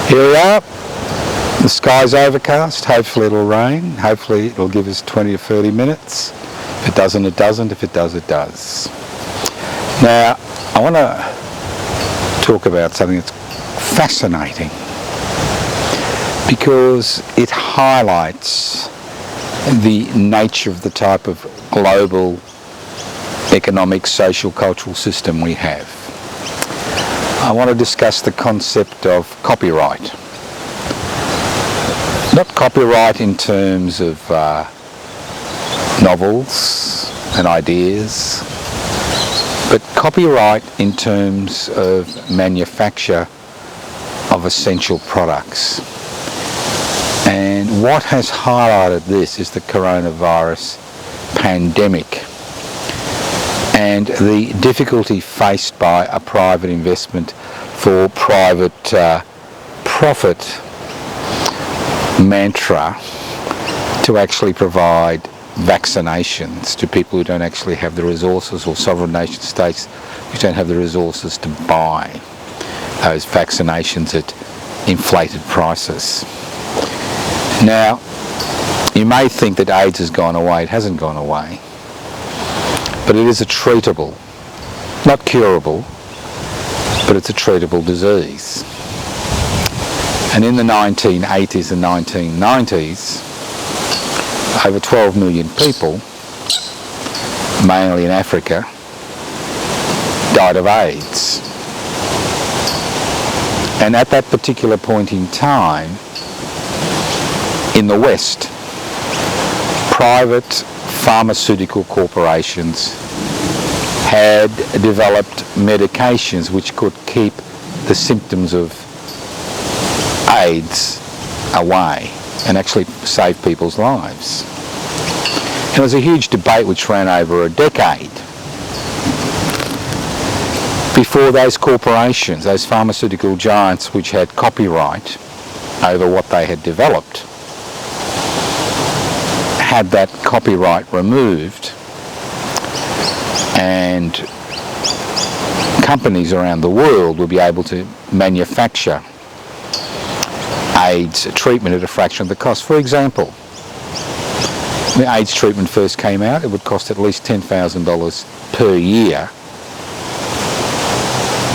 Here we are. The sky's overcast. Hopefully it'll rain. Hopefully it'll give us 20 or 30 minutes. If it doesn't, it doesn't. If it does, it does. Now, I want to talk about something that's fascinating because it highlights the nature of the type of global economic, social, cultural system we have. I want to discuss the concept of copyright. Not copyright in terms of novels and ideas, but copyright in terms of manufacture of essential products. And what has highlighted this is the coronavirus pandemic and the difficulty faced by a private investment for private profit mantra to actually provide vaccinations to people who don't actually have the resources, or sovereign nation states which don't have the resources to buy those vaccinations at inflated prices. Now, you may think that AIDS has gone away. It hasn't gone away. But it is a treatable, not curable, but it's a treatable disease. And in the 1980s and 1990s, over 12 million people, mainly in Africa, died of AIDS. And at that particular point in time, in the West, private pharmaceutical corporations had developed medications which could keep the symptoms of AIDS away and actually save people's lives. And it was a huge debate which ran over a decade before those corporations, those pharmaceutical giants which had copyright over what they had developed, had that copyright removed, and companies around the world will be able to manufacture AIDS treatment at a fraction of the cost. For example, when AIDS treatment first came out, it would cost at least $10,000 per year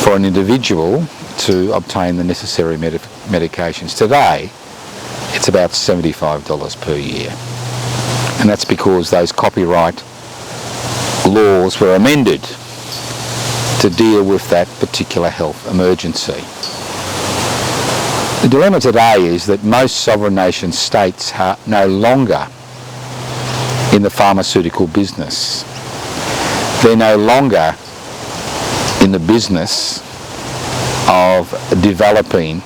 for an individual to obtain the necessary medications. Today, it's about $75 per year. And that's because those copyright laws were amended to deal with that particular health emergency. The dilemma today is that most sovereign nation states are no longer in the pharmaceutical business. They're no longer in the business of developing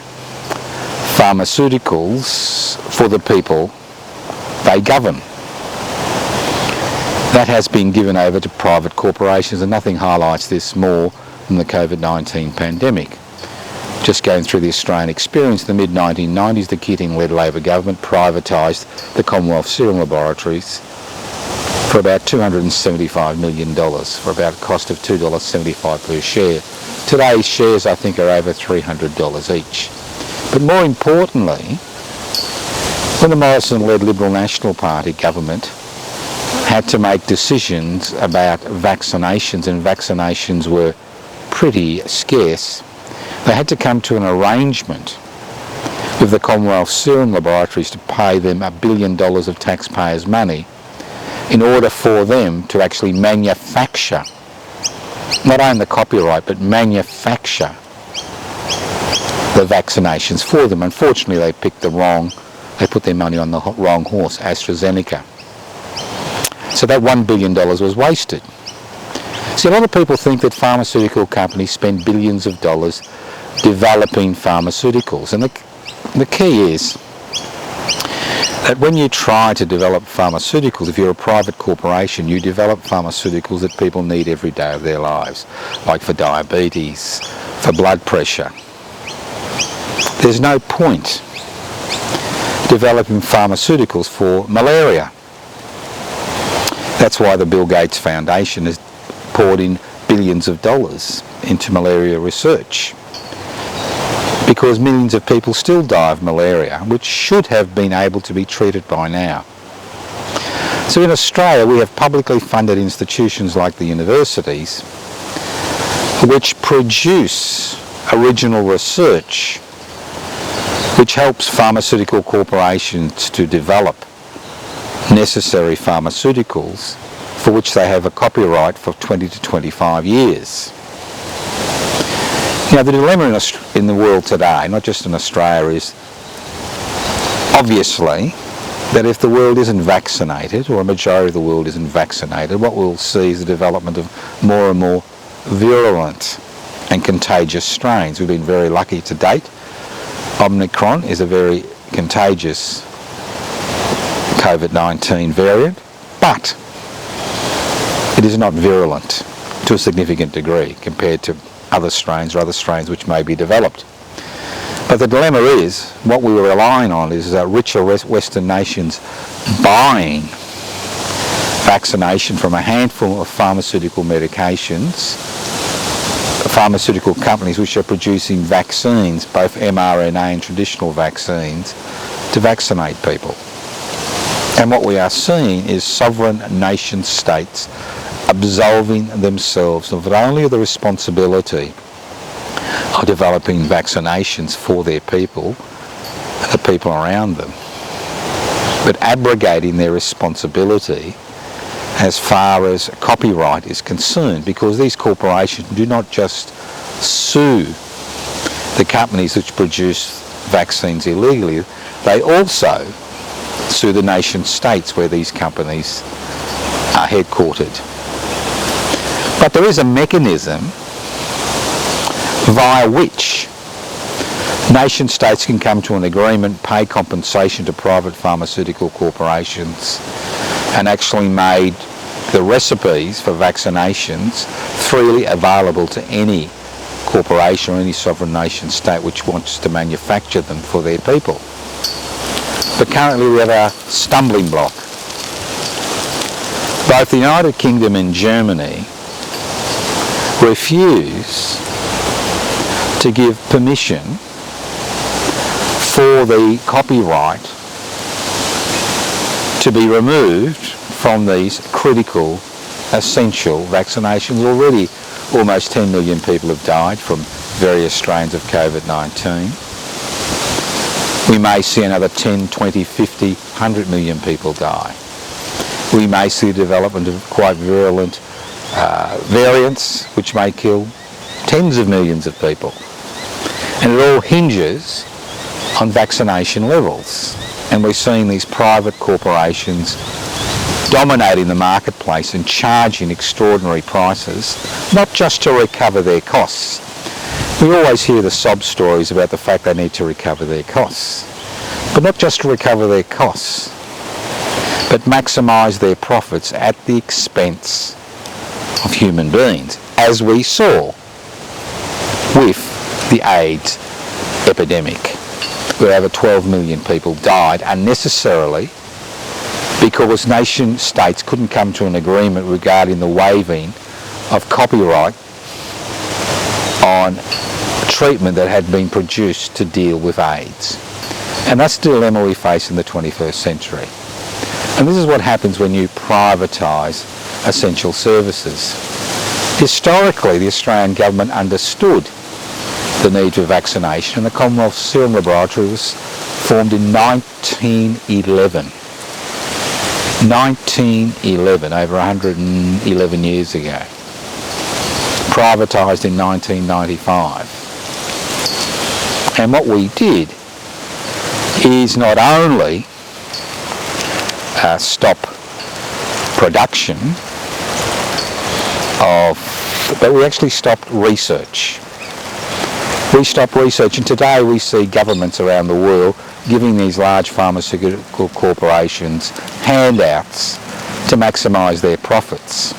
pharmaceuticals for the people they govern. That has been given over to private corporations, and nothing highlights this more than the COVID-19 pandemic. Just going through the Australian experience, in the mid-1990s, the Keating-led Labor government privatised the Commonwealth Serum Laboratories for about $275 million, for about a cost of $2.75 per share. Today's shares, I think, are over $300 each. But more importantly, when the Morrison-led Liberal National Party government had to make decisions about vaccinations, and vaccinations were pretty scarce, they had to come to an arrangement with the Commonwealth Serum Laboratories to pay them $1 billion of taxpayers' money in order for them to actually manufacture, not only the copyright, but manufacture the vaccinations for them. Unfortunately, they put their money on the wrong horse, AstraZeneca. So that $1 billion was wasted. See, a lot of people think that pharmaceutical companies spend billions of dollars developing pharmaceuticals. And the key is that when you try to develop pharmaceuticals, if you're a private corporation, you develop pharmaceuticals that people need every day of their lives, like for diabetes, for blood pressure. There's no point developing pharmaceuticals for malaria. That's why the Bill Gates Foundation has poured in billions of dollars into malaria research. Because because millions of people still die of malaria, which should have been able to be treated by now. So in Australia, we have publicly funded institutions like the universities, which produce original research, which helps pharmaceutical corporations to develop necessary pharmaceuticals for which they have a copyright for 20 to 25 years. Now, the dilemma in the world today, not just in Australia, is obviously that if the world isn't vaccinated, or a majority of the world isn't vaccinated, what we'll see is the development of more and more virulent and contagious strains. We've been very lucky to date. Omicron is a very contagious COVID-19 variant, but it is not virulent to a significant degree compared to other strains or other strains which may be developed. But the dilemma is, what we were relying on is richer Western nations buying vaccination from a handful of pharmaceutical medications, pharmaceutical companies which are producing vaccines, both mRNA and traditional vaccines, to vaccinate people. And what we are seeing is sovereign nation states absolving themselves of not only the responsibility of developing vaccinations for their people and the people around them, but abrogating their responsibility as far as copyright is concerned, because these corporations do not just sue the companies which produce vaccines illegally, they also sue the nation states where these companies are headquartered. But there is a mechanism via which nation states can come to an agreement, pay compensation to private pharmaceutical corporations, and actually made the recipes for vaccinations freely available to any corporation or any sovereign nation state which wants to manufacture them for their people. But currently we have a stumbling block. Both the United Kingdom and Germany refuse to give permission for the copyright to be removed from these critical, essential vaccinations. Already almost 10 million people have died from various strains of COVID-19. We may see another 10, 20, 50, 100 million people die. We may see the development of quite virulent variants which may kill tens of millions of people. And it all hinges on vaccination levels. And we're seeing these private corporations dominating the marketplace and charging extraordinary prices, not just to recover their costs. We always hear the sob stories about the fact they need to recover their costs. But not just to recover their costs, but maximise their profits at the expense of human beings, as we saw with the AIDS epidemic, where over 12 million people died unnecessarily because nation states couldn't come to an agreement regarding the waiving of copyright on treatment that had been produced to deal with AIDS. And that's the dilemma we face in the 21st century. And this is what happens when you privatise essential services. Historically, the Australian government understood the need for vaccination, and the Commonwealth Serum Laboratory was formed in 1911. 1911, over 111 years ago. Privatised in 1995. And what we did is not only stop production but we actually stopped research. We stopped research, and today we see governments around the world giving these large pharmaceutical corporations handouts to maximise their profits.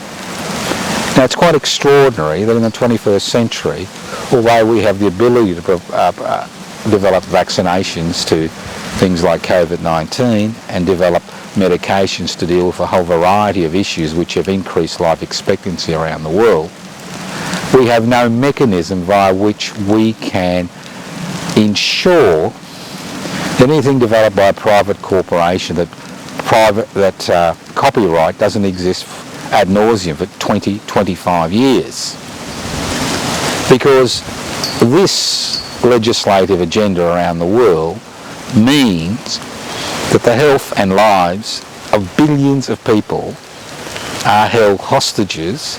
Now, it's quite extraordinary that in the 21st century, although we have the ability to develop vaccinations to things like COVID-19 and develop medications to deal with a whole variety of issues which have increased life expectancy around the world, we have no mechanism via which we can ensure that anything developed by a private corporation, that copyright doesn't exist ad nauseum for 20, 25 years. Because this legislative agenda around the world means that the health and lives of billions of people are held hostages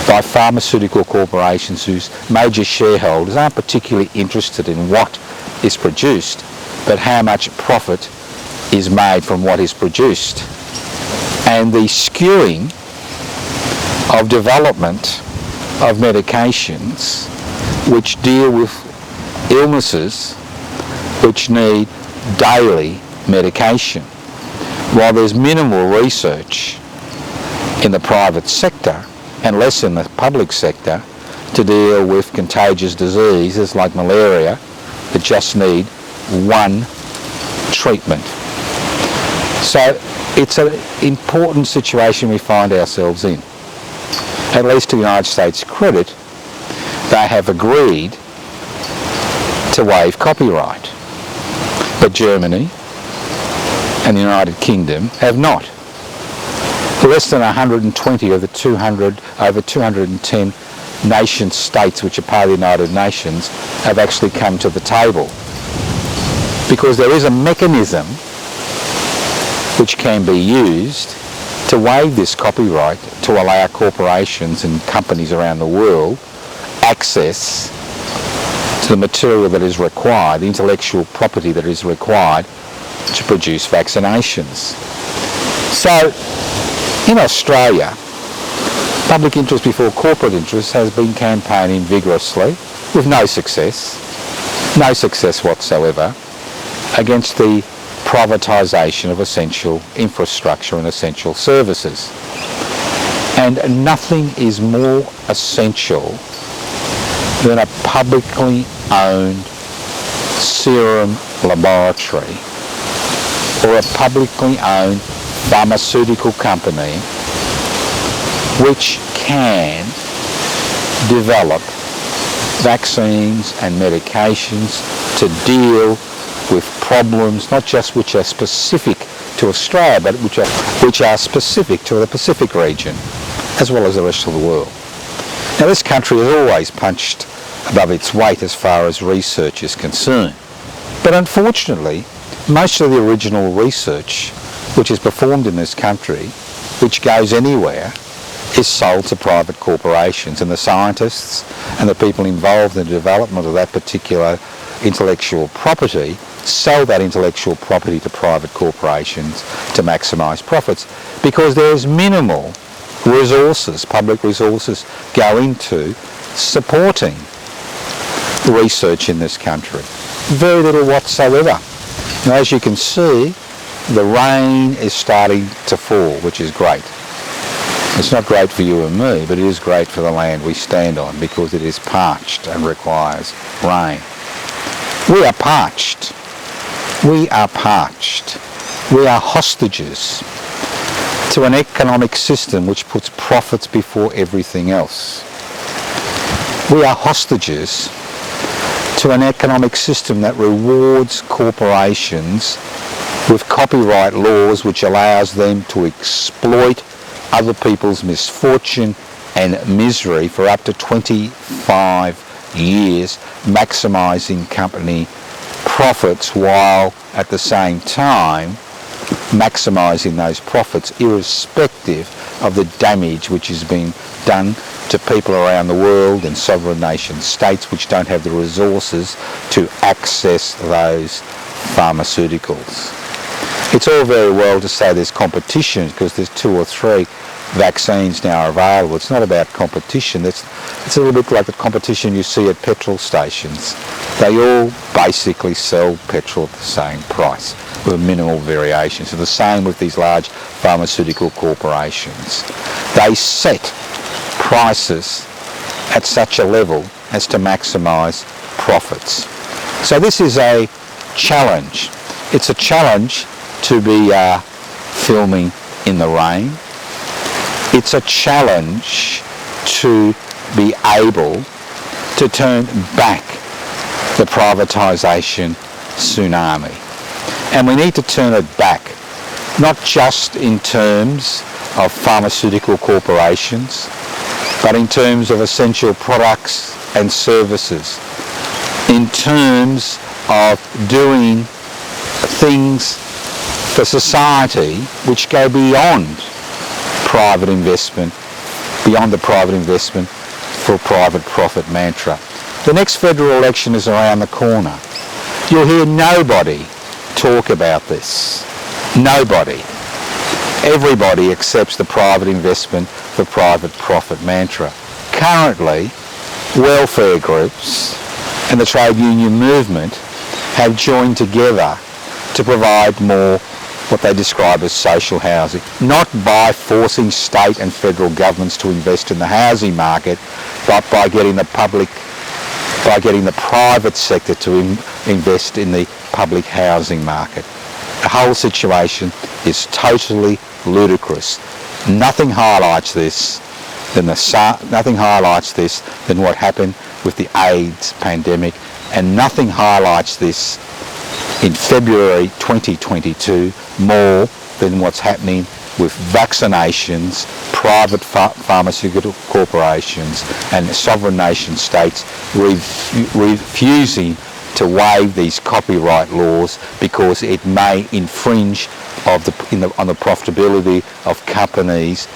by pharmaceutical corporations whose major shareholders aren't particularly interested in what is produced, but how much profit is made from what is produced. And the skewing of development of medications which deal with illnesses which need daily medication. While there's minimal research in the private sector and less in the public sector to deal with contagious diseases like malaria that just need one treatment. So it's an important situation we find ourselves in. At least to the United States' credit, they have agreed to waive copyright. But Germany and the United Kingdom have not. Less than 120 of the over 210 nation states which are part of the United Nations have actually come to the table. Because there is a mechanism which can be used to waive this copyright to allow corporations and companies around the world access to the material that is required, the intellectual property that is required to produce vaccinations. So, in Australia, public interest before corporate interest has been campaigning vigorously with no success whatsoever, against the privatisation of essential infrastructure and essential services. And nothing is more essential than a publicly owned serum laboratory or a publicly owned pharmaceutical company which can develop vaccines and medications to deal with problems not just which are specific to Australia but which are specific to the Pacific region as well as the rest of the world. Now this country has always punched above its weight as far as research is concerned, but unfortunately most of the original research which is performed in this country, which goes anywhere, is sold to private corporations, and the scientists and the people involved in the development of that particular intellectual property sell that intellectual property to private corporations to maximise profits, because there's minimal resources, public resources, go into supporting research in this country. Very little whatsoever. Now, as you can see, the rain is starting to fall, which is great. It's not great for you and me, but it is great for the land we stand on, because it is parched and requires rain. We are parched. We are parched. We are hostages to an economic system which puts profits before everything else. We are hostages to an economic system that rewards corporations with copyright laws which allows them to exploit other people's misfortune and misery for up to 25 years, maximising company profits while at the same time maximising those profits irrespective of the damage which is being done to people around the world and sovereign nation states which don't have the resources to access those pharmaceuticals. It's all very well to say there's competition because there's 2 or 3 vaccines now available. It's not about competition. It's a little bit like the competition you see at petrol stations. They all basically sell petrol at the same price with minimal variations. So the same with these large pharmaceutical corporations. They set prices at such a level as to maximise profits. So this is a challenge. It's a challenge to be filming in the rain. It's a challenge to be able to turn back the privatisation tsunami. And we need to turn it back, not just in terms of pharmaceutical corporations, but in terms of essential products and services, in terms of doing things for society which go beyond private investment, beyond the private investment for private profit mantra. The next federal election is around the corner. You'll hear nobody talk about this. Nobody. Everybody accepts the private investment for private profit mantra. Currently, welfare groups and the trade union movement have joined together to provide more what they describe as social housing, not by forcing state and federal governments to invest in the housing market, but by getting the private sector to invest in the public housing market. The whole situation is totally ludicrous. Nothing highlights this than what happened with the AIDS pandemic, and nothing highlights this in February 2022 more than what's happening with vaccinations, private pharmaceutical corporations and sovereign nation states refusing to waive these copyright laws because it may infringe on the profitability of companies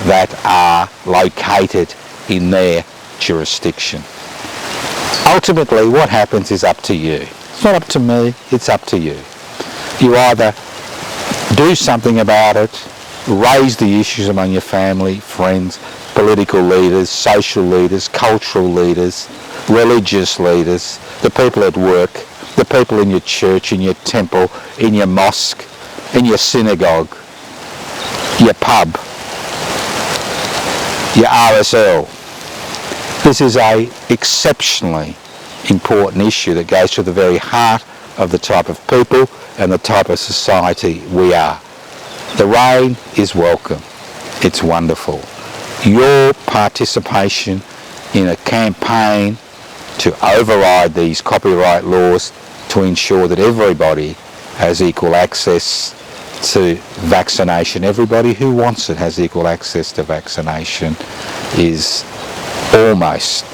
that are located in their jurisdiction. Ultimately, what happens is up to you. It's not up to me, it's up to you. You either do something about it, raise the issues among your family, friends, political leaders, social leaders, cultural leaders, religious leaders, the people at work, the people in your church, in your temple, in your mosque, in your synagogue, your pub, your RSL. This is an exceptionally important issue that goes to the very heart of the type of people and the type of society we are. The rain is welcome. It's wonderful. Your participation in a campaign to override these copyright laws to ensure that everybody has equal access to vaccination, everybody who wants it has equal access to vaccination, is almost